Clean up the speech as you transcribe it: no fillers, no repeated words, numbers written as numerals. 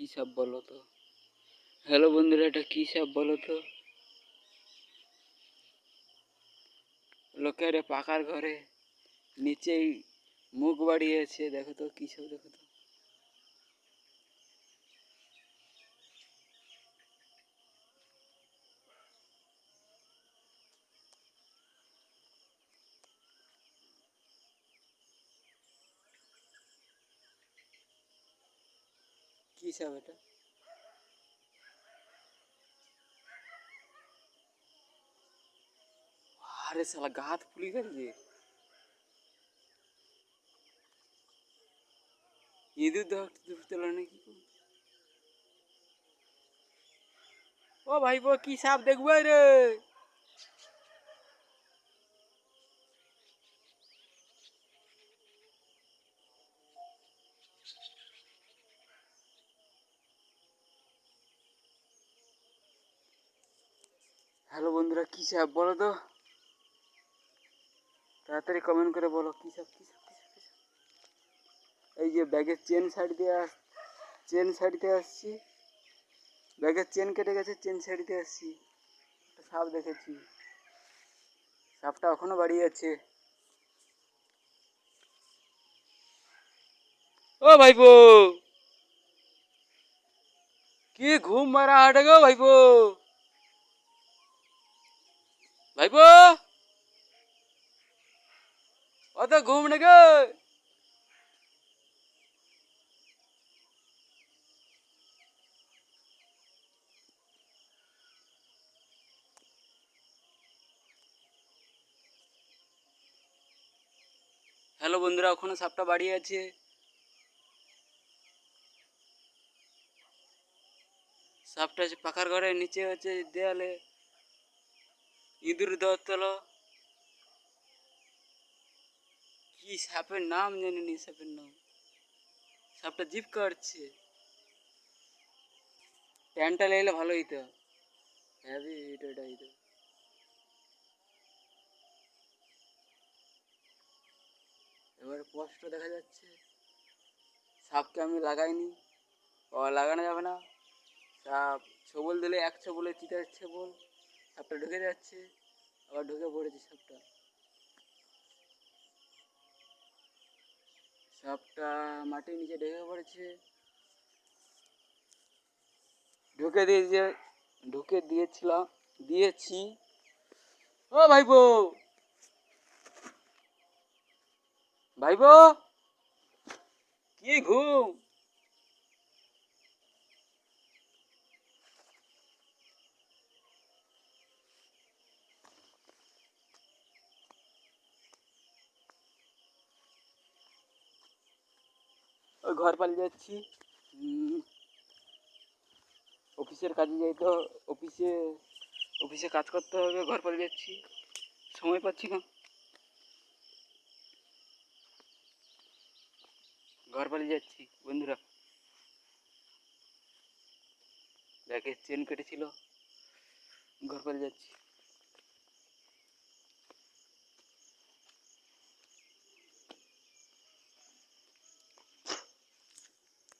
কি সাপ বলো তো? হ্যালো বন্ধুরা, এটা কি সাপ বলো তো? লোকের পাকার ঘরে নিচেই মুখ বাড়িয়েছে। দেখো তো কি সাপ, দেখো তো। কি সাপ এটা? আরে শালা গা হাত ফুলি গেছে। ইঁদুর ধরতে নাকি? ও ভাইপো, কি সাপ দেখবো রে? হ্যালো বন্ধুরা, কি সাপ বলো তো? তাড়াতাড়ি কমেন্ট করে বলো কি সাপ, কি সাপ, কি সাপ, কি সাপ। এই যে ব্যাগের চেন সাইড দিয়ে আসছি। ব্যাগের চেন কেটে গেছে, চেন সাইড দিয়ে আসছি। একটা সাপ দেখেছি। সাপটা এখনো বাড়িয়ে আছে। ও ভাইপো, কি ঘুম মারা হাটে গো ভাইপো? ভাইপো, অত ঘুম না গো? হ্যালো বন্ধুরা, ওখানে সাপটা বাড়িয়ে আছে। সাপটা আছে পাখার ঘরের নিচে, হচ্ছে দেয়ালে ইঁদুর দরতলা। কি সাপের নাম জানি নি, সাপের নাম। সাপটা জিভ কাটছে। প্যান্টটা এলে ভালো হইতো। হ্যাভি এটা হইতো। এবার স্পষ্ট দেখা যাচ্ছে। সাপকে আমি লাগাইনি, ও লাগানো যাবে না। সাপ ছবল দিলে এক ছবলে চিতার ছবল। সাপটা ঢুকে যাচ্ছে, আবার ঢুকে পড়েছে সাপটা। সাপটা মাটির নিচে ঢুকে পড়েছে। ঢুকে দিয়েছে, ঢুকে দিয়েছিলাম, দিয়েছি। ও ভাইপো, ভাইপো, কি ঘুম? ওই ঘর পালিয়ে যাচ্ছি। অফিসের কাজে যাই তো, অফিসে অফিসে কাজ করতে হবে, ঘর পালিয়ে যাচ্ছি। সময় পাচ্ছি না, ঘর পালিয়ে যাচ্ছি বন্ধুরা। ব্যাগের চেন কেটেছিল, ঘর পালিয়ে যাচ্ছি।